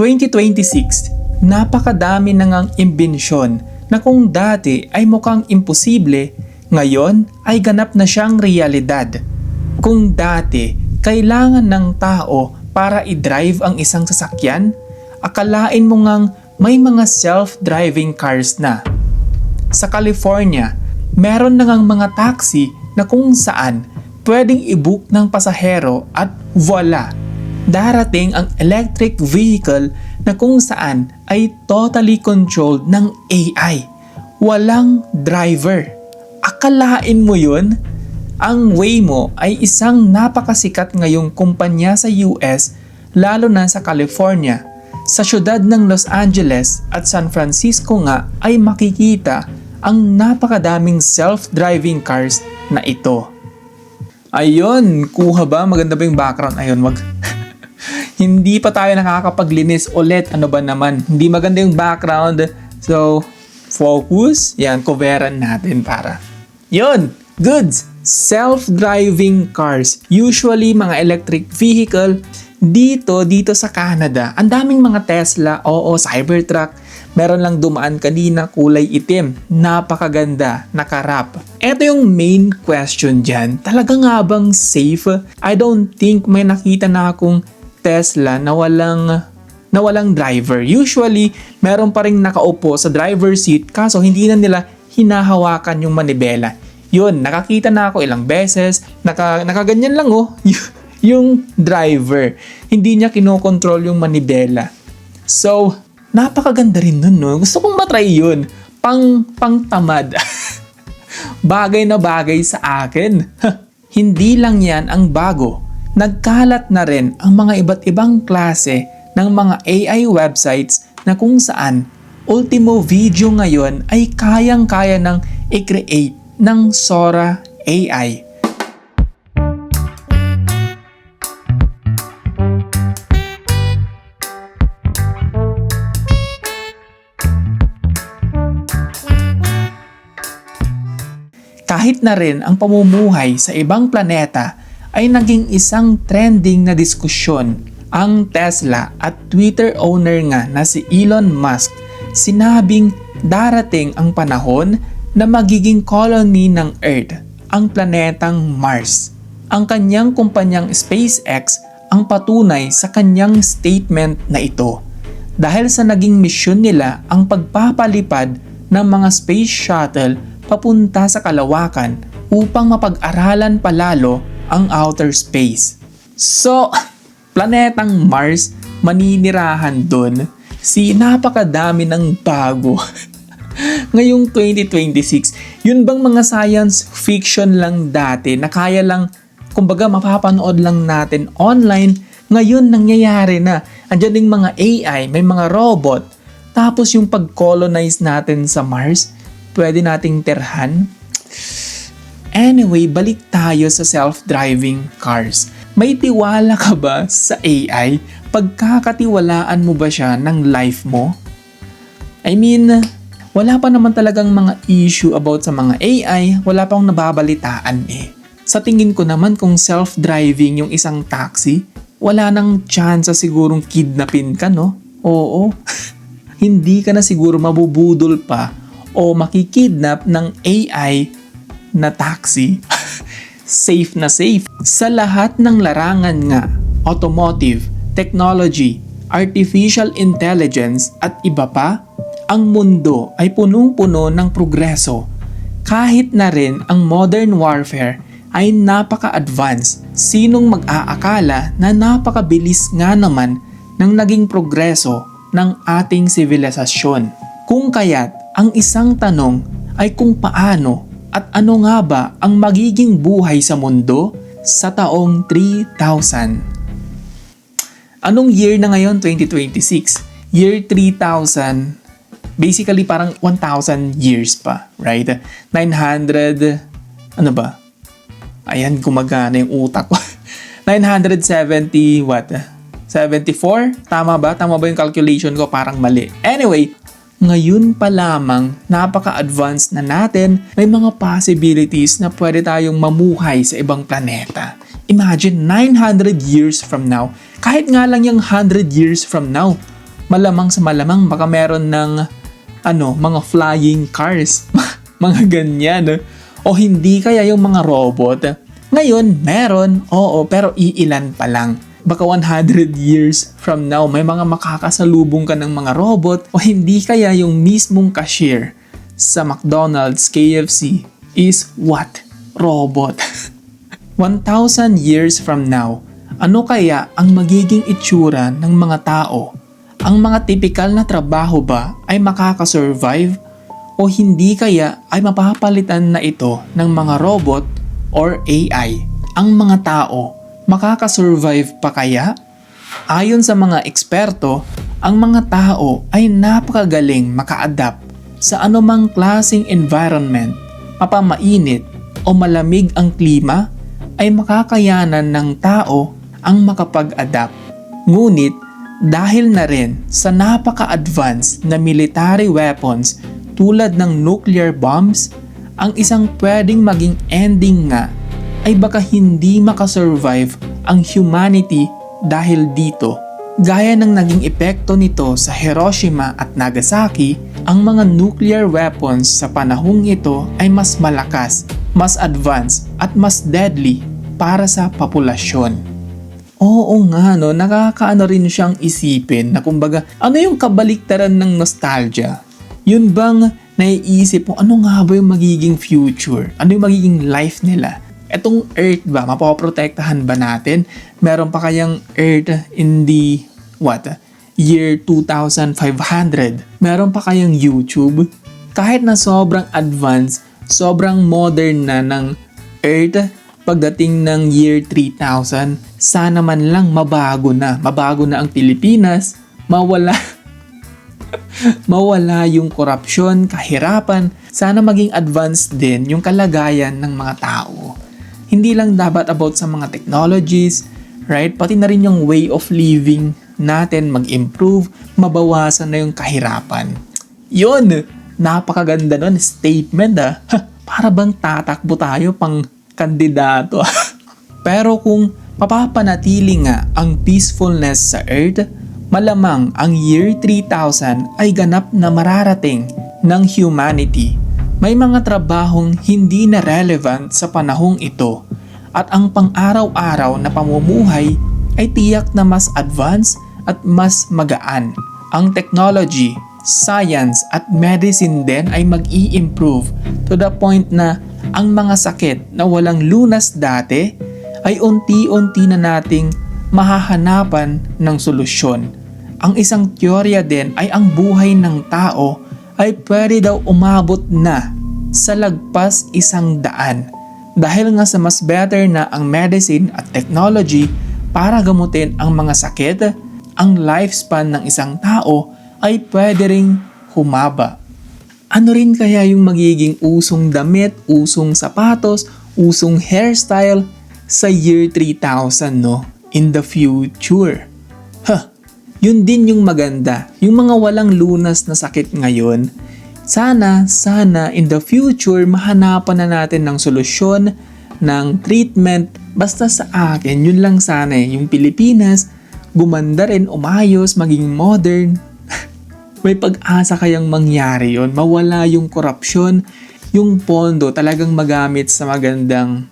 2026, napakadami na ngang imbensyon na kung dati ay mukhang imposible, ngayon ay ganap na siyang realidad. Kung dati kailangan ng tao para i-drive ang isang sasakyan, akalain mo ngang may mga self-driving cars na. Sa California, meron na ngang mga taxi na kung saan pwedeng i-book ng pasahero at voila! Darating ang electric vehicle na kung saan ay totally controlled ng AI. Walang driver. Akalain mo yun? Ang Waymo ay isang napakasikat ngayong kumpanya sa US, lalo na sa California. Sa syudad ng Los Angeles at San Francisco nga ay makikita ang napakadaming self-driving cars na ito. Ayun, kuha ba? Maganda ba yung background? Ayun, hindi pa tayo nakakapaglinis ulit. Ano ba naman? Hindi maganda yung background. So, focus. Yan, coveran natin para. Yun, goods. Self-driving cars. Usually, mga electric vehicle. Dito sa Canada, ang daming mga Tesla, oo, Cybertruck. Meron lang dumaan kanina, kulay itim. Napakaganda, nakarap. Ito yung main question dyan. Talaga nga bang safe? I don't think may nakita na akong Tesla na walang driver. Usually, meron pa rin nakaupo sa driver's seat kaso hindi na nila hinahawakan yung manibela. Yun, nakakita na ako ilang beses. Nakaganyan lang yung driver. Hindi niya kinokontrol yung manibela. So, napakaganda rin nun, no? Gusto kong matry yun. Pang-tamad. Bagay na bagay sa akin. Hindi lang yan ang bago. Nagkalat na rin ang mga iba't ibang klase ng mga AI websites na kung saan Ultimo Video ngayon ay kayang-kaya ng i-create ng Sora AI. Kahit na rin ang pamumuhay sa ibang planeta ay naging isang trending na diskusyon. Ang Tesla at Twitter owner nga na si Elon Musk sinabing darating ang panahon na magiging colony ng Earth ang planetang Mars. Ang kanyang kumpanyang SpaceX ang patunay sa kanyang statement na ito dahil sa naging misyon nila ang pagpapalipad ng mga space shuttle papunta sa kalawakan upang mapag-aralan palalo ang outer space. So, planetang Mars, maninirahan dun, napakadami ng bago. Ngayong 2026, yun bang mga science fiction lang dati na kaya lang, kumbaga mapapanood lang natin online, ngayon nangyayari na. Andiyan ding mga AI, may mga robot, tapos yung pag-colonize natin sa Mars, pwede nating tirhan. Anyway, balik tayo sa self-driving cars. May tiwala ka ba sa AI? Pagkakatiwalaan mo ba siya ng life mo? I mean, wala pa naman talagang mga issue about sa mga AI, wala pang nababalitaan eh. Sa tingin ko naman kung self-driving yung isang taxi, wala nang chance sigurong kidnapin ka, no? Oo. Hindi ka na siguro mabubudol pa o makikidnap ng AI na taxi. Safe na safe. Sa lahat ng larangan nga, automotive, technology, artificial intelligence at iba pa, ang mundo ay punong-puno ng progreso. Kahit na rin ang modern warfare ay napaka-advance. Sinong mag-aakala na napakabilis nga naman ng naging progreso ng ating sibilisasyon? Kung kaya't ang isang tanong ay kung paano at ano nga ba ang magiging buhay sa mundo sa taong 3000? Anong year na ngayon? 2026. Year 3000, basically parang 1,000 years pa, right? 900, ano ba? Ayan, gumagana yung utak ko. 970, what? 74? Tama ba? Tama ba yung calculation ko? Parang mali. Anyway, ngayon pa lamang, napaka-advanced na natin, may mga possibilities na pwede tayong mamuhay sa ibang planeta. Imagine, 900 years from now, kahit nga lang yung 100 years from now, Malamang sa malamang baka meron ng mga flying cars, mga ganyan. O hindi kaya yung mga robot. Ngayon, meron, oo, pero iilan pa lang. Baka 100 years from now, may mga makakasalubong ka ng mga robot o hindi kaya yung mismong cashier sa McDonald's, KFC is what? Robot. 1,000 years from now, ano kaya ang magiging itsura ng mga tao? Ang mga tipikal na trabaho ba ay makakasurvive o hindi kaya ay mapapalitan na ito ng mga robot or AI? Ang mga tao, makakasurvive pa kaya? Ayon sa mga eksperto, ang mga tao ay napakagaling maka-adapt sa anumang klaseng environment. Mapamainit o malamig ang klima ay makakayanan ng tao ang makapag-adapt. Ngunit dahil na rin sa napaka-advanced na military weapons tulad ng nuclear bombs, ang isang pwedeng maging ending nga ay baka hindi makasurvive ang humanity dahil dito. Gaya ng naging epekto nito sa Hiroshima at Nagasaki, ang mga nuclear weapons sa panahong ito ay mas malakas, mas advanced at mas deadly para sa populasyon. Oo nga, nakakaano rin siyang isipin na kumbaga, ano yung kabaliktaran ng nostalgia? Yun bang naiisip mo, ano nga ba yung magiging future? Ano yung magiging life nila? Etong Earth ba, mapoprotektahan ba natin? Meron pa kayang Earth in the, year 2500? Meron pa kayang YouTube? Kahit na sobrang advanced, sobrang modern na ng Earth, pagdating ng year 3000, sana man lang mabago na ang Pilipinas, mawala yung korupsyon, kahirapan, sana maging advanced din yung kalagayan ng mga tao. Hindi lang dapat about sa mga technologies, right? Pati na rin yung way of living natin mag-improve, mabawasan na yung kahirapan. Yun! Napakaganda nun, statement para bang tatakbo tayo pang kandidato. Pero kung mapapanatili nga ang peacefulness sa Earth, malamang ang year 3000 ay ganap na mararating ng humanity. May mga trabahong hindi na relevant sa panahong ito at ang pang-araw-araw na pamumuhay ay tiyak na mas advanced at mas magaan. Ang technology, science at medicine din ay mag-i-improve to the point na ang mga sakit na walang lunas dati ay unti-unti na nating mahahanapan ng solusyon. Ang isang teorya din ay ang buhay ng tao ay pwede daw umabot na sa lagpas 100 dahil nga sa mas better na ang medicine at technology para gamutin ang mga sakit, ang lifespan ng isang tao ay pwede ring humaba. Ano rin kaya yung magiging usong damit, usong sapatos, usong hairstyle sa year 3000 in the future? Yun din yung maganda. Yung mga walang lunas na sakit ngayon, sana in the future mahanapan na natin ng solusyon, ng treatment. Basta sa akin, yun lang sana yung Pilipinas, gumanda rin, umayos, maging modern. May pag-asa kayang mangyari yon, mawala yung korupsyon, yung pondo talagang magamit sa magandang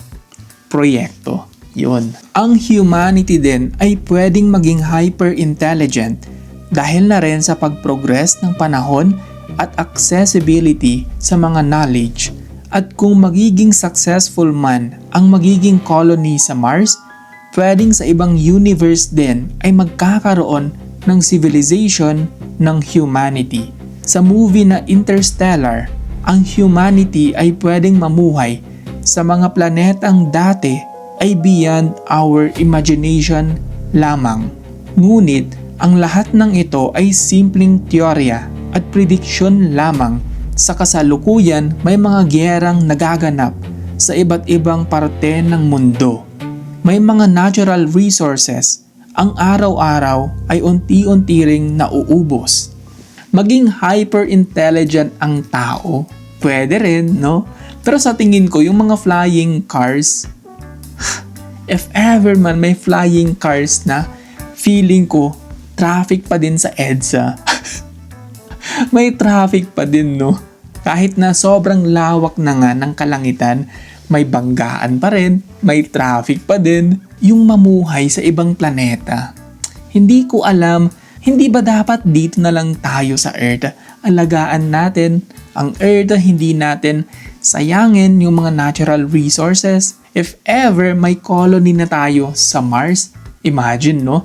proyekto. Yun. Ang humanity din ay pwedeng maging hyper-intelligent dahil na rin sa pag-progress ng panahon at accessibility sa mga knowledge. At kung magiging successful man ang magiging colony sa Mars, pwedeng sa ibang universe din ay magkakaroon ng civilization ng humanity. Sa movie na Interstellar, ang humanity ay pwedeng mamuhay sa mga planetang dati ay beyond our imagination lamang. Ngunit, ang lahat ng ito ay simpleng teorya at prediction lamang. Sa kasalukuyan, may mga gyerang nagaganap sa iba't ibang parte ng mundo. May mga natural resources, ang araw-araw ay unti-unti ring nauubos. Maging hyper-intelligent ang tao, pwede rin, no? Pero sa tingin ko, yung mga flying cars, if ever man may flying cars na, feeling ko traffic pa din sa EDSA. May traffic pa din, no? Kahit na sobrang lawak na nga ng kalangitan, may banggaan pa rin, may traffic pa din. Yung mamuhay sa ibang planeta. Hindi ko alam, hindi ba dapat dito na lang tayo sa Earth? Alagaan natin ang Earth, hindi natin sayangin yung mga natural resources. If ever may colony na tayo sa Mars, imagine, no?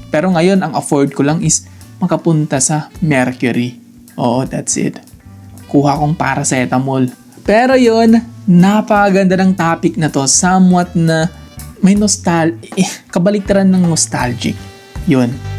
Pero ngayon, ang afford ko lang is makapunta sa Mercury. Oo, that's it. Kuha kong paracetamol. Pero yun, napakaganda ng topic na to. Somewhat na may kabaliktaran ng nostalgic. Yun.